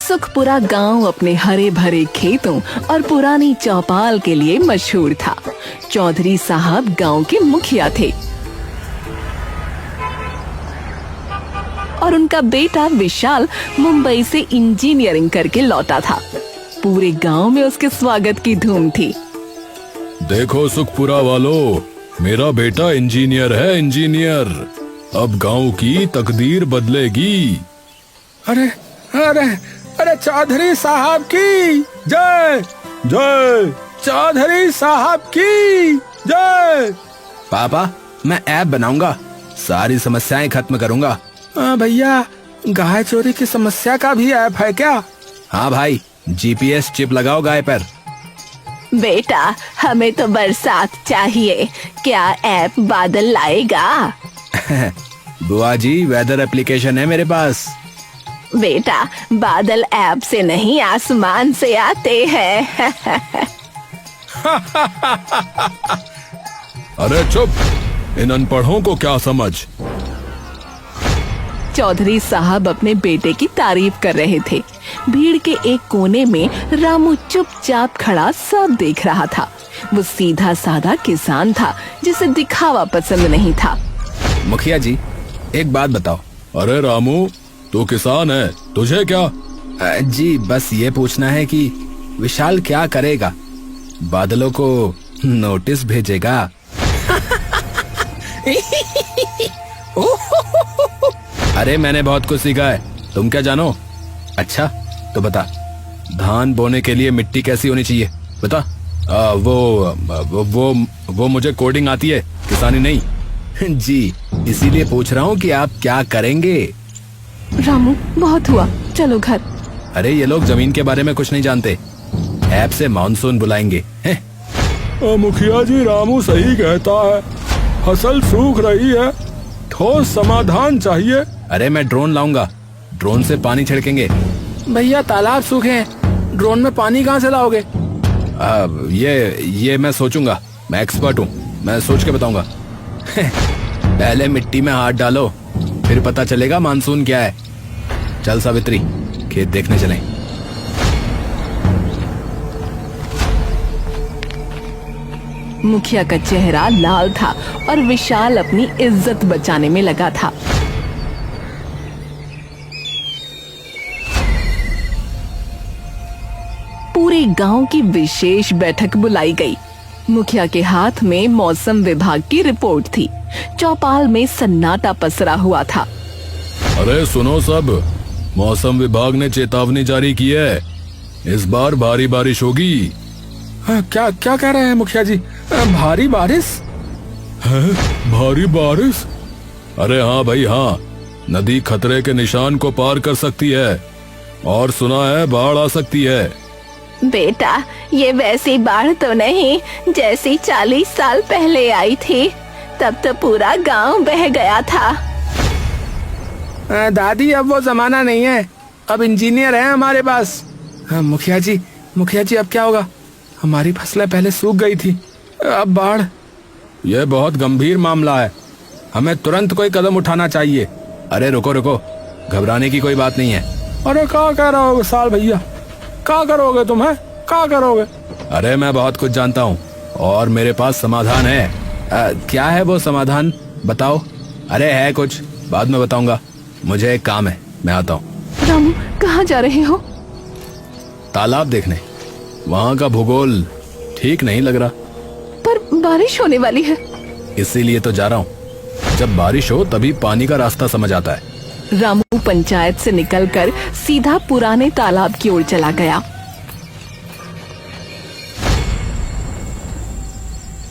सुखपुरा गांव अपने हरे भरे खेतों और पुरानी चौपाल के लिए मशहूर था। चौधरी साहब गांव के मुखिया थे और उनका बेटा विशाल मुंबई से इंजीनियरिंग करके लौटा था। पूरे गांव में उसके स्वागत की धूम थी। देखो सुखपुरा वालों, मेरा बेटा इंजीनियर है, इंजीनियर। अब गांव की तकदीर बदलेगी। अरे अरे अरे चौधरी साहब की जय जय, चौधरी साहब की जय। पापा, मैं ऐप बनाऊंगा, सारी समस्याएं खत्म करूंगा। भैया, गाय चोरी की समस्या का भी ऐप है क्या? हाँ भाई, जीपीएस चिप लगाओ गाय पर। बेटा, हमें तो बरसात चाहिए, क्या ऐप बादल लाएगा? बुआ जी, वेदर एप्लीकेशन है मेरे पास। बेटा, बादल ऐप से नहीं आसमान से आते हैं। अरे चुप, इन अनपढ़ों को क्या समझ। चौधरी साहब अपने बेटे की तारीफ कर रहे थे। भीड़ के एक कोने में रामू चुपचाप खड़ा सब देख रहा था। वो सीधा साधा किसान था जिसे दिखावा पसंद नहीं था। मुखिया जी, एक बात बताओ। अरे रामू, तू किसान है, तुझे क्या? जी, बस ये पूछना है कि विशाल क्या करेगा? बादलों को नोटिस भेजेगा? अरे मैंने बहुत कुछ सीखा है, तुम क्या जानो? अच्छा तो बता, धान बोने के लिए मिट्टी कैसी होनी चाहिए बता। वो मुझे कोडिंग आती है, किसानी नहीं। जी, इसीलिए पूछ रहा हूँ कि आप क्या करेंगे। रामू, बहुत हुआ, चलो घर। अरे ये लोग जमीन के बारे में कुछ नहीं जानते, ऐप से मानसून बुलाएंगे। मुखिया जी, रामू सही कहता है, फसल सूख रही है, ठोस समाधान चाहिए। अरे मैं ड्रोन लाऊंगा, ड्रोन से पानी छिड़केंगे। भैया, तालाब सूखे हैं, ड्रोन में पानी कहाँ से लाओगे? ये मैं सोचूंगा, मैं एक्सपर्ट हूँ, मैं सोच के बताऊंगा। पहले मिट्टी में हाथ डालो, फिर पता चलेगा मानसून क्या है। चल सावित्री, खेत देखने चलें। मुखिया का चेहरा लाल था और विशाल अपनी इज्जत बचाने में लगा था। पूरे गांव की विशेष बैठक बुलाई गई। मुखिया के हाथ में मौसम विभाग की रिपोर्ट थी। चौपाल में सन्नाटा पसरा हुआ था। अरे सुनो सब, मौसम विभाग ने चेतावनी जारी की है, इस बार भारी बारिश होगी। क्या क्या कह रहे हैं मुखिया जी? भारी बारिश है? भारी बारिश? अरे हाँ भाई हाँ, नदी खतरे के निशान को पार कर सकती है और सुना है बाढ़ आ सकती है। बेटा, ये वैसी बाढ़ तो नहीं जैसी 40 साल पहले आई थी, तब तो पूरा गांव बह गया था। दादी, अब वो जमाना नहीं है, अब इंजीनियर है हमारे पास। मुखिया जी अब क्या होगा? हमारी फसलें पहले सूख गई थी, अब बाढ़। यह बहुत गंभीर मामला है, हमें तुरंत कोई कदम उठाना चाहिए। अरे रुको रुको, घबराने की कोई बात नहीं है। अरे क्या कह रहे हो विशाल भैया, क्या करोगे तुम? है क्या करोगे? अरे मैं बहुत कुछ जानता हूँ और मेरे पास समाधान है। क्या है वो समाधान, बताओ। अरे है कुछ, बाद में बताऊंगा, मुझे एक काम है, मैं आता हूँ। रामू, कहाँ जा रहे हो? तालाब देखने, वहाँ का भूगोल ठीक नहीं लग रहा। पर बारिश होने वाली है। इसीलिए तो जा रहा हूँ, जब बारिश हो तभी पानी का रास्ता समझ आता है। रामू पंचायत से निकलकर सीधा पुराने तालाब की ओर चला गया।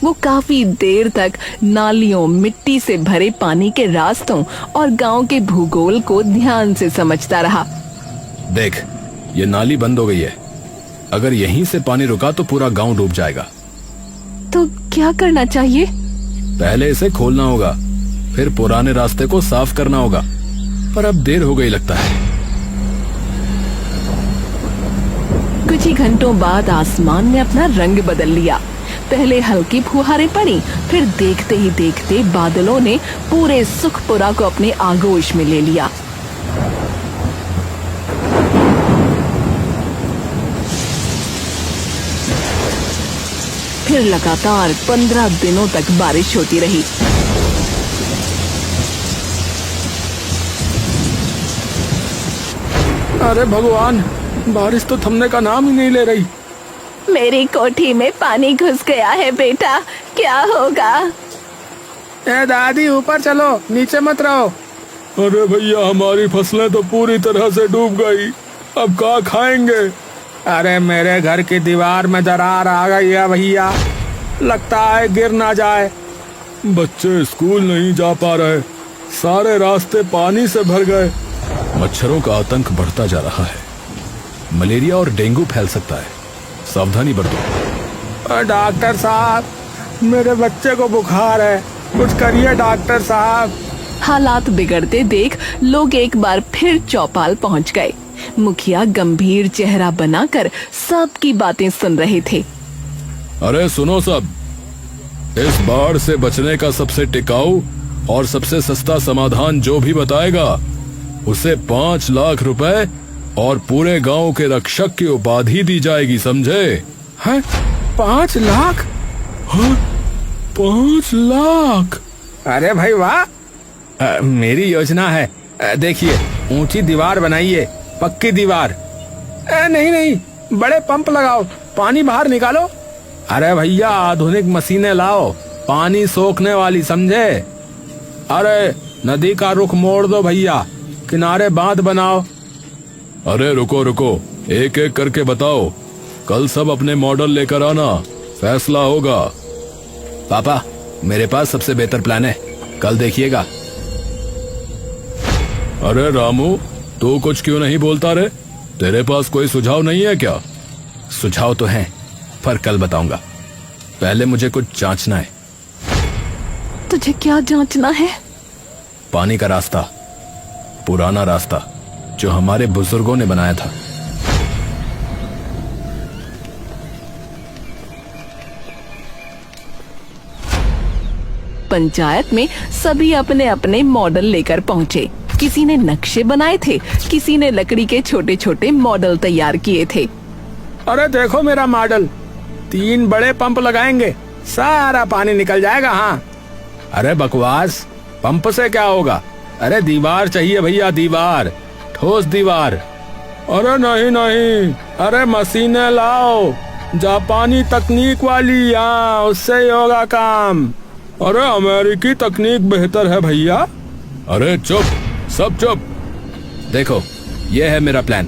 वो काफी देर तक नालियों, मिट्टी से भरे पानी के रास्तों और गांव के भूगोल को ध्यान से समझता रहा। देख, ये नाली बंद हो गई है, अगर यहीं से पानी रुका तो पूरा गांव डूब जाएगा। तो क्या करना चाहिए? पहले इसे खोलना होगा, फिर पुराने रास्ते को साफ करना होगा, पर अब देर हो गई लगता है। कुछ ही घंटों बाद आसमान ने अपना रंग बदल लिया। पहले हल्की फुहारें पड़ी, फिर देखते ही देखते बादलों ने पूरे सुखपुरा को अपने आगोश में ले लिया। फिर लगातार 15 दिनों तक बारिश होती रही। अरे भगवान, बारिश तो थमने का नाम ही नहीं ले रही। मेरी कोठी में पानी घुस गया है बेटा, क्या होगा? ए दादी, ऊपर चलो, नीचे मत रहो। अरे भैया, हमारी फसलें तो पूरी तरह से डूब गई, अब क्या खाएंगे? अरे मेरे घर की दीवार में दरार आ गई है भैया, लगता है गिर ना जाए। बच्चे स्कूल नहीं जा पा रहे, सारे रास्ते पानी से भर गए। मच्छरों का आतंक बढ़ता जा रहा है, मलेरिया और डेंगू फैल सकता है, सावधानी बरतो। डॉक्टर साहब, मेरे बच्चे को बुखार है, कुछ करिए डॉक्टर साहब। हालात बिगड़ते देख लोग एक बार फिर चौपाल पहुंच गए। मुखिया गंभीर चेहरा बनाकर सबकी बातें सुन रहे थे। अरे सुनो सब, इस बाढ़ से बचने का सबसे टिकाऊ और सबसे सस्ता समाधान जो भी बताएगा उसे 5 लाख रुपए और पूरे गांव के रक्षक की उपाधि दी जाएगी, समझे? हैं? 5 लाख? हाँ, 5 लाख? अरे भाई वाह, मेरी योजना है। देखिए, ऊंची दीवार बनाइए, पक्की दीवार। नहीं नहीं, बड़े पंप लगाओ, पानी बाहर निकालो। अरे भैया, आधुनिक मशीनें लाओ, पानी सोखने वाली, समझे? अरे नदी का रुख मोड़ दो भैया, किनारे बांध बनाओ। अरे रुको रुको, एक एक करके बताओ, कल सब अपने मॉडल लेकर आना, फैसला होगा। पापा, मेरे पास सबसे बेहतर प्लान है, कल देखिएगा। अरे रामू, तू कुछ क्यों नहीं बोलता रे? तेरे पास कोई सुझाव नहीं है क्या? सुझाव तो है, पर कल बताऊंगा, पहले मुझे कुछ जांचना है। तुझे क्या जांचना है? पानी का रास्ता, पुराना रास्ता जो हमारे बुजुर्गों ने बनाया था। पंचायत में सभी अपने अपने मॉडल लेकर पहुंचे। किसी ने नक्शे बनाए थे, किसी ने लकड़ी के छोटे छोटे मॉडल तैयार किए थे। अरे देखो मेरा मॉडल, 3 बड़े पंप लगाएंगे, सारा पानी निकल जाएगा। हाँ। अरे बकवास, पंप से क्या होगा? अरे दीवार चाहिए भैया, दीवार, ठोस दीवार। अरे नहीं नहीं, अरे मशीनें लाओ, जापानी तकनीक वाली, हाँ, उससे ही होगा काम। अरे अमेरिकी तकनीक बेहतर है भैया। अरे चुप, सब चुप। देखो, यह है मेरा प्लान,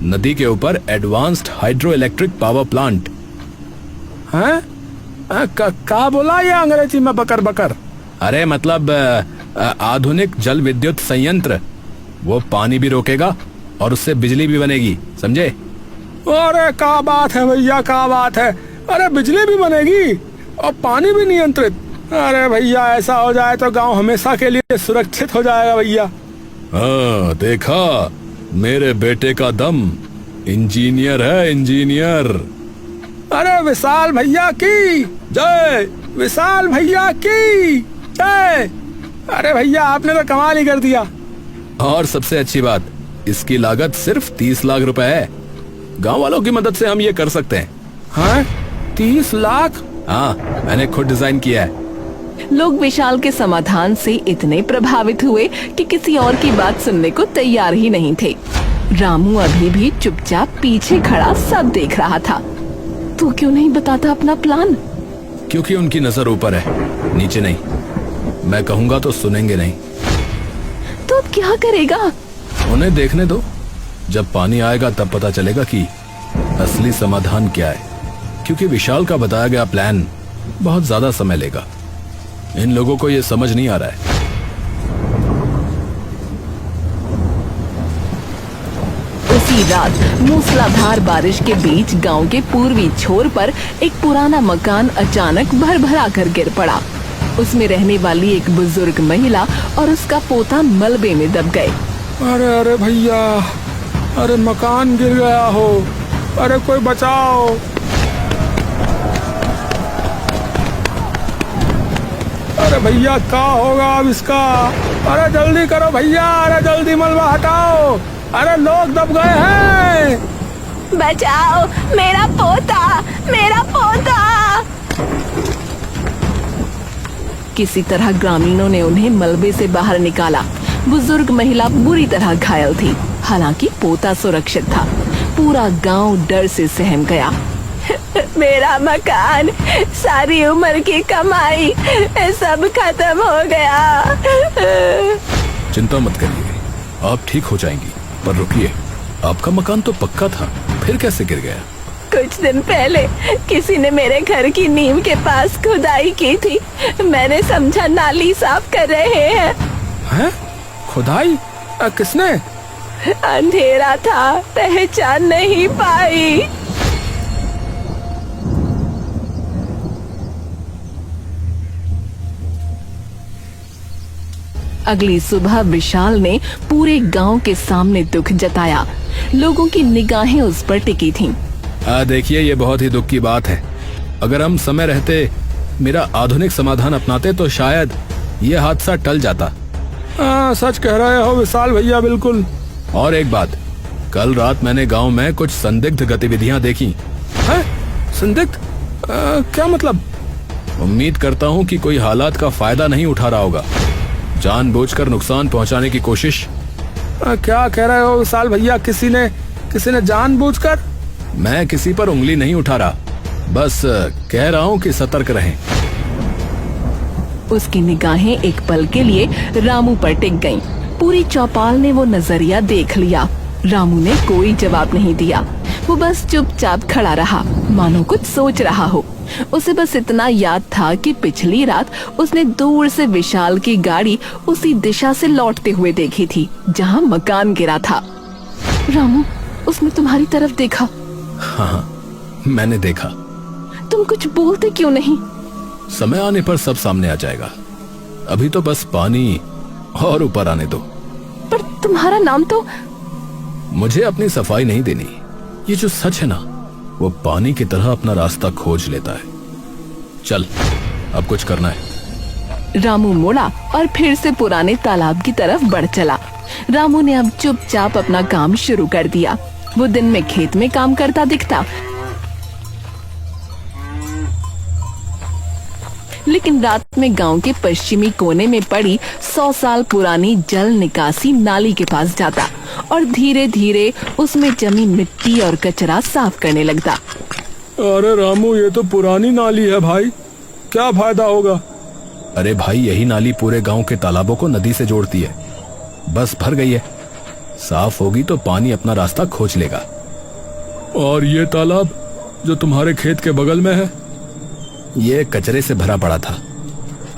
नदी के ऊपर advanced hydro electric power plant. हैं? क्या बोला ये अंग्रेजी में बकर बकर? अरे मतलब आधुनिक जल विद्युत संयंत्र, वो पानी भी रोकेगा और उससे बिजली भी बनेगी, समझे? अरे क्या बात है भैया, क्या बात है। अरे बिजली भी बनेगी और पानी भी नियंत्रित। अरे भैया, ऐसा हो जाए तो गांव हमेशा के लिए सुरक्षित हो जाएगा भैया। हाँ, देखा, मेरे बेटे का दम, इंजीनियर है, इंजीनियर। अरे विशाल भैया की जय, विशाल भैया की जय। अरे भैया, आपने तो कमाल ही कर दिया। और सबसे अच्छी बात, इसकी लागत सिर्फ 30 लाख रुपए है। गांव वालों की मदद से हम ये कर सकते हैं। हाँ, 30 लाख? हाँ, मैंने खुद डिजाइन किया है। लोग विशाल के समाधान से इतने प्रभावित हुए कि किसी और की बात सुनने को तैयार ही नहीं थे। रामू अभी भी चुपचाप पीछे खड़ा सब देख रहा था। तू क्यों नहीं बताता अपना प्लान? क्योंकि उनकी नजर ऊपर है, नीचे नहीं। मैं कहूंगा तो सुनेंगे नहीं। तो अब क्या करेगा? उन्हें देखने दो, जब पानी आएगा तब पता चलेगा कि असली समाधान क्या है। क्योंकि विशाल का बताया गया प्लान बहुत ज्यादा समय लेगा, इन लोगों को ये समझ नहीं आ रहा है। उसी रात मूसलाधार बारिश के बीच गांव के पूर्वी छोर पर एक पुराना मकान अचानक भरभरा कर गिर पड़ा। उसमें रहने वाली एक बुजुर्ग महिला और उसका पोता मलबे में दब गए। अरे अरे भैया, अरे मकान गिर गया हो, अरे कोई बचाओ। अरे भैया, क्या होगा अब इसका? अरे जल्दी करो भैया, अरे जल्दी मलबा हटाओ, अरे लोग दब गए हैं। बचाओ, मेरा पोता, मेरा पोता। किसी तरह ग्रामीणों ने उन्हें मलबे से बाहर निकाला। बुजुर्ग महिला बुरी तरह घायल थी, हालांकि पोता सुरक्षित था। पूरा गांव डर से सहम गया। मेरा मकान, सारी उम्र की कमाई, सब खत्म हो गया। चिंता मत करिए, आप ठीक हो जाएंगी। पर रुकिए, आपका मकान तो पक्का था, फिर कैसे गिर गया? कुछ दिन पहले किसी ने मेरे घर की नींव के पास खुदाई की थी। मैंने समझा नाली साफ कर रहे हैं। खुदाई? किसने? अंधेरा था, पहचान नहीं पाई। अगली सुबह विशाल ने पूरे गांव के सामने दुख जताया। लोगों की निगाहें उस पर टिकी थीं। देखिए, ये बहुत ही दुख की बात है। अगर हम समय रहते मेरा आधुनिक समाधान अपनाते तो शायद ये हादसा टल जाता। सच कह रहे हो विशाल भैया, बिल्कुल। और एक बात, कल रात मैंने गांव में कुछ संदिग्ध गतिविधियां देखी। संदिग्ध? क्या मतलब? उम्मीद करता हूं कि कोई हालात का फायदा नहीं उठा रहा होगा, जानबूझकर नुकसान पहुंचाने की कोशिश। क्या कह रहे हो विशाल भैया? किसी ने जानबूझकर? मैं किसी पर उंगली नहीं उठा रहा, बस कह रहा हूं कि सतर्क रहें। उसकी निगाहें एक पल के लिए रामू पर टिक गईं। पूरी चौपाल ने वो नजरिया देख लिया। रामू ने कोई जवाब नहीं दिया। वो बस चुपचाप खड़ा रहा, मानो कुछ सोच रहा हो। उसे बस इतना याद था कि पिछली रात उसने दूर से विशाल की गाड़ी उसी दिशा से लौटते हुए देखी थी जहां मकान गिरा था। रामू, उसने तुम्हारी तरफ देखा? हाँ, मैंने देखा। तुम कुछ बोलते क्यों नहीं? समय आने पर सब सामने आ जाएगा, अभी तो बस पानी और ऊपर आने दो। पर तुम्हारा नाम तो... मुझे अपनी सफाई नहीं देनी। ये जो सच है ना, वो पानी की तरह अपना रास्ता खोज लेता है। चल, अब कुछ करना है। रामू मुड़ा और फिर से पुराने तालाब की तरफ बढ़ चला। रामू ने अब चुपचाप अपना काम शुरू कर दिया। वो दिन में खेत में काम करता दिखता, लेकिन रात में गांव के पश्चिमी कोने में पड़ी 100 साल पुरानी जल निकासी नाली के पास जाता और धीरे धीरे उसमें जमी मिट्टी और कचरा साफ करने लगता। अरे रामू, ये तो पुरानी नाली है भाई, क्या फायदा होगा? अरे भाई, यही नाली पूरे गांव के तालाबों को नदी से जोड़ती है। बस भर गई है, साफ होगी तो पानी अपना रास्ता खोज लेगा। और ये तालाब जो तुम्हारे खेत के बगल में है? ये कचरे से भरा पड़ा था,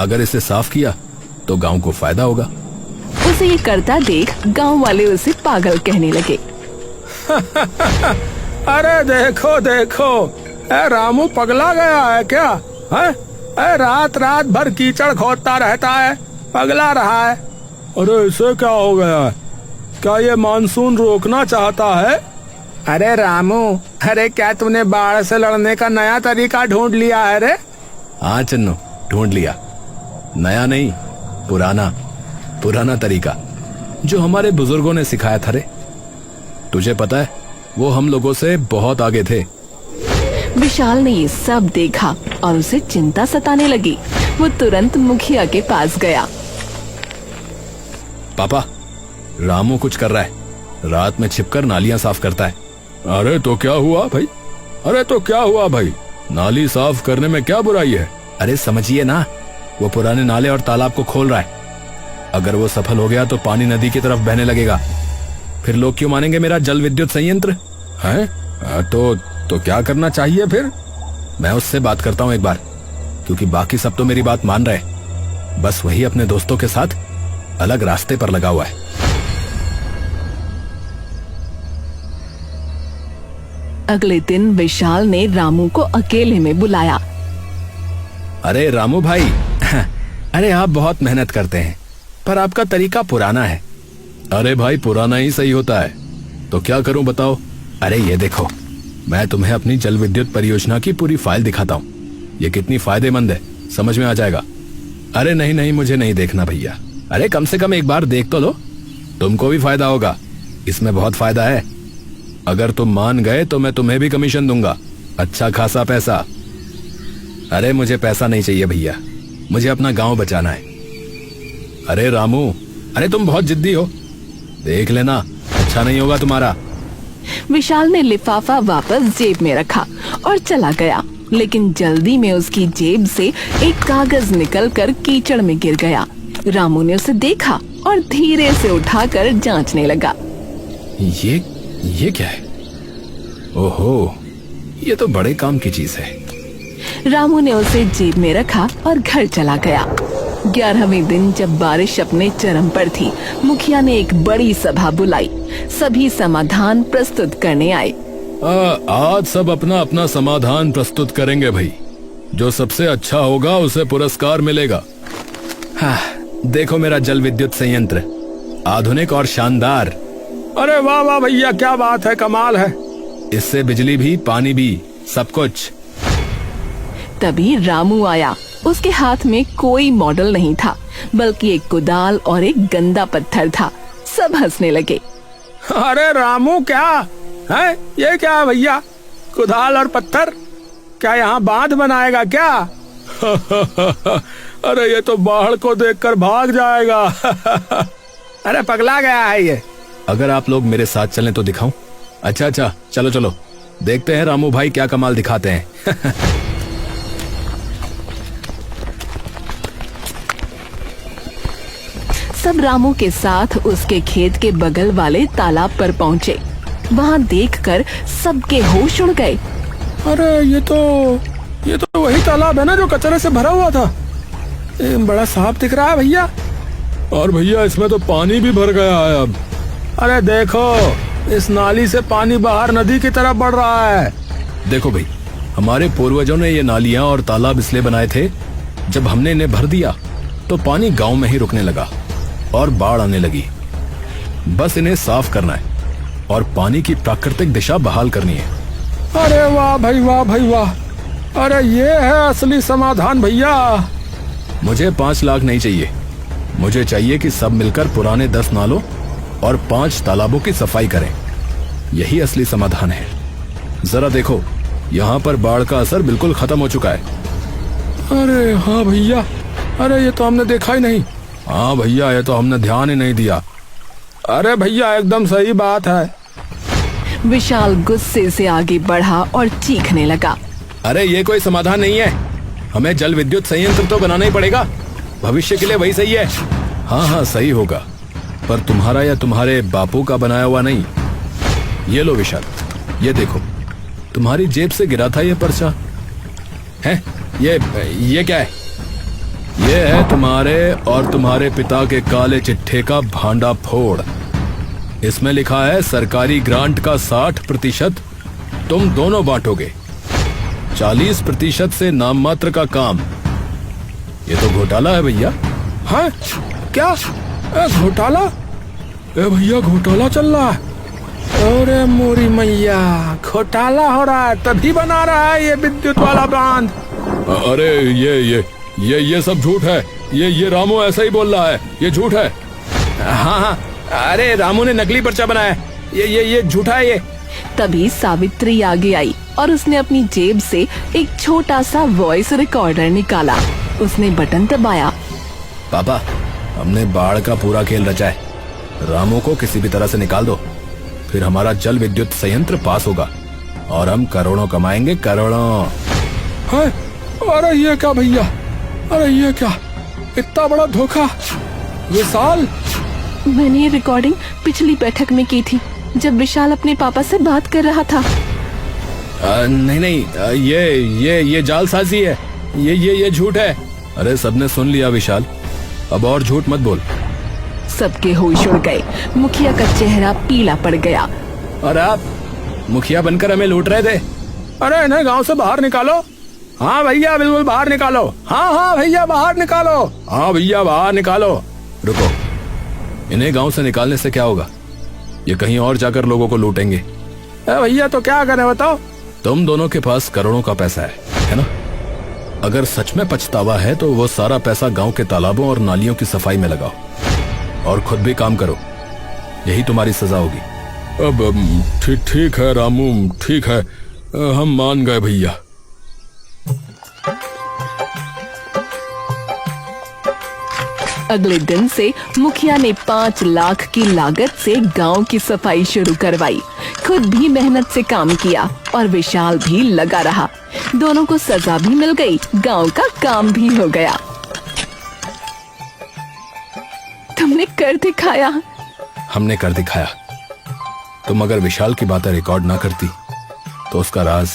अगर इसे साफ किया तो गांव को फायदा होगा। उसे ये करता देख गांव वाले उसे पागल कहने लगे। अरे देखो देखो, रामू पगला गया है क्या? रात रात भर कीचड़ खोदता रहता है, पगला रहा है। अरे इसे क्या हो गया है? क्या ये मानसून रोकना चाहता है? अरे रामू, अरे क्या तूने बाढ़ से लड़ने का नया तरीका ढूंढ लिया है रे? हाँ चन्नू, ढूंढ लिया। नया नहीं, पुराना तरीका जो हमारे बुजुर्गों ने सिखाया था रे। तुझे पता है, वो हम लोगों से बहुत आगे थे। विशाल ने ये सब देखा और उसे चिंता सताने लगी। वो तुरंत मुखिया के पास गया। पापा, रामू कुछ कर रहा है, रात में छिपकर नालियां साफ करता है। अरे तो क्या हुआ भाई? नाली साफ करने में क्या बुराई है? अरे समझिए ना, वो पुराने नाले और तालाब को खोल रहा है। अगर वो सफल हो गया तो पानी नदी की तरफ बहने लगेगा। फिर लोग क्यों मानेंगे मेरा जल विद्युत संयंत्र है? तो क्या करना चाहिए फिर? मैं उससे बात करता हूँ एक बार, क्योंकि बाकी सब तो मेरी बात मान रहे। बस वही अपने दोस्तों के साथ अलग रास्ते पर लगा हुआ है। अगले दिन विशाल ने रामू को अकेले में बुलाया। अरे रामू भाई, अरे आप बहुत मेहनत करते हैं, पर आपका तरीका पुराना है। अरे भाई, पुराना ही सही होता है, तो क्या करूं बताओ? अरे ये देखो, मैं तुम्हें अपनी जल विद्युत परियोजना की पूरी फाइल दिखाता हूँ। ये कितनी फायदेमंद है, समझ में आ जाएगा। अरे नहीं, मुझे नहीं देखना भैया। अरे कम से कम एक बार देख तो लो, तुमको भी फायदा होगा। इसमें बहुत फायदा है। अगर तुम मान गए तो मैं तुम्हें भी कमीशन दूंगा, अच्छा खासा पैसा। अरे मुझे पैसा नहीं चाहिए भैया, मुझे अपना गांव बचाना है। अरे रामू, अरे तुम बहुत जिद्दी हो, देख लेना अच्छा नहीं होगा तुम्हारा। विशाल ने लिफाफा वापस जेब में रखा और चला गया, लेकिन जल्दी में उसकी जेब से एक कागज निकलकर कीचड़ में गिर गया। रामू ने उसे देखा और धीरे से उठाकर जांचने लगा। ये क्या है? ओहो, ये तो बड़े काम की चीज है। रामू ने उसे जेब में रखा और घर चला गया। 11वें दिन जब बारिश अपने चरम पर थी, मुखिया ने एक बड़ी सभा बुलाई। सभी समाधान प्रस्तुत करने आए। आज सब अपना अपना समाधान प्रस्तुत करेंगे भाई। जो सबसे अच्छा होगा उसे पुरस्कार मिलेगा। हाँ, देखो मेरा जल विद्युत संयंत्र, आधुनिक और शानदार। अरे वाह वाह भैया, क्या बात है, कमाल है। इससे बिजली भी, पानी भी, सब कुछ। तभी रामू आया। उसके हाथ में कोई मॉडल नहीं था, बल्कि एक कुदाल और एक गंदा पत्थर था। सब हंसने लगे। अरे रामू, क्या है ये? क्या है भैया? कुदाल और पत्थर? क्या यहाँ बांध बनाएगा क्या? अरे ये तो बाढ़ को देखकर भाग जाएगा। अरे पगला गया है ये। अगर आप लोग मेरे साथ चलें तो दिखाऊं? अच्छा, चलो चलो, देखते हैं रामू भाई क्या कमाल दिखाते हैं। सब रामू के साथ उसके खेत के बगल वाले तालाब पर पहुँचे। वहाँ देखकर सबके होश उड़ गए। अरे ये तो वही तालाब है ना जो कचरे से भरा हुआ था। बड़ा साफ दिख रहा है भैया। और भैया इसमें तो पानी भी भर गया है अब। अरे देखो, इस नाली से पानी बाहर नदी की तरफ बढ़ रहा है। देखो भाई, हमारे पूर्वजों ने ये नालियां और तालाब इसलिए बनाए थे, जब हमने इन्हें भर दिया तो पानी गांव में ही रुकने लगा और बाढ़ आने लगी। बस इन्हें साफ करना है और पानी की प्राकृतिक दिशा बहाल करनी है। अरे वाह भाई, वाह भाई वाह। अरे ये है असली समाधान भैया। मुझे 5 लाख नहीं चाहिए, मुझे चाहिए कि सब मिलकर पुराने 10 नालों और 5 तालाबों की सफाई करें। यही असली समाधान है। जरा देखो, यहाँ पर बाढ़ का असर बिल्कुल खत्म हो चुका है। अरे हाँ भैया, अरे ये तो हमने देखा ही नहीं। हाँ भैया, ये तो हमने ध्यान ही नहीं दिया। अरे भैया एकदम सही बात है। विशाल गुस्से से आगे बढ़ा और चीखने लगा। अरे ये कोई समाधान नहीं है, हमें जल विद्युत संयंत्र तो बनाना ही पड़ेगा। भविष्य के लिए वही सही है। हाँ, सही होगा, पर तुम्हारा या तुम्हारे बापू का बनाया हुआ नहीं। ये लो विशाल, ये देखो, तुम्हारी जेब से गिरा था ये पर्चा है। ये क्या है? ये है तुम्हारे और तुम्हारे पिता के काले चिट्ठे का भांडा फोड़। इसमें लिखा है सरकारी ग्रांट का 60% तुम दोनों बांटोगे, 40% से नाम मात्र का काम। ये तो घोटाला है भैया। हाँ क्या? घोटाला? भैया घोटाला चल रहा है। अरे मोरी मैया, घोटाला हो रहा है, तभी बना रहा है ये विद्युत वाला बांध। अरे ये सब झूठ है। ये रामू ऐसा ही बोल रहा है, ये झूठ है। हाँ, अरे रामू ने नकली पर्चा बनाया है, ये झूठा है ये। तभी सावित्री आगे आई और उसने अपनी जेब से एक छोटा सा वॉइस रिकॉर्डर निकाला। उसने बटन दबाया। पापा, हमने बाढ़ का पूरा खेल रचा है। रामू को किसी भी तरह से निकाल दो, फिर हमारा जल विद्युत संयंत्र पास होगा और हम करोड़ों कमाएंगे, करोड़ों। है? अरे ये क्या भैया, अरे ये क्या, इतना बड़ा धोखा। विशाल, मैंने ये रिकॉर्डिंग पिछली बैठक में की थी, जब विशाल अपने पापा से बात कर रहा था। नहीं, ये जालसाजी है, ये झूठ है। अरे सबने सुन लिया विशाल, अब और झूठ मत बोल। सबके होश उड़ गए। मुखिया का चेहरा पीला पड़ गया। और आप मुखिया बनकर हमें लूट रहे थे। अरे इन्हें गांव से बाहर निकालो। हाँ भैया, बिल्कुल बाहर निकालो। हाँ भैया, बाहर निकालो। हाँ भैया, बाहर निकालो। रुको, इन्हें गांव से निकालने से क्या होगा? ये कहीं और जाकर लोगों को लूटेंगे। भैया तो क्या करें बताओ? तुम दोनों के पास करोड़ों का पैसा है ना? अगर सच में पछतावा है तो वो सारा पैसा गांव के तालाबों और नालियों की सफाई में लगाओ और खुद भी काम करो। यही तुम्हारी सजा होगी। अब ठीक है रामू, ठीक है, हम मान गए भैया। अगले दिन से मुखिया ने 5 लाख की लागत से गांव की सफाई शुरू करवाई। खुद भी मेहनत से काम किया और विशाल भी लगा रहा। दोनों को सजा भी मिल गई, गांव का काम भी हो गया। तुमने कर दिखाया। हमने कर दिखाया। तुम अगर विशाल की बातें रिकॉर्ड ना करती तो उसका राज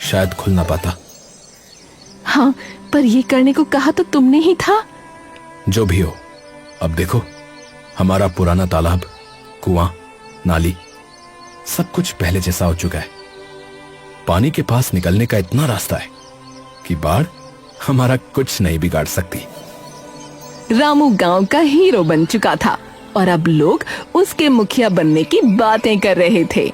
शायद खुल ना पाता। हाँ, पर ये करने को कहा तो तुमने ही था। जो भी हो, अब देखो, हमारा पुराना तालाब, कुआं, नाली सब कुछ पहले जैसा हो चुका है। पानी के पास निकलने का इतना रास्ता है कि बाढ़ हमारा कुछ नहीं बिगाड़ सकती। रामू गांव का हीरो बन चुका था और अब लोग उसके मुखिया बनने की बातें कर रहे थे।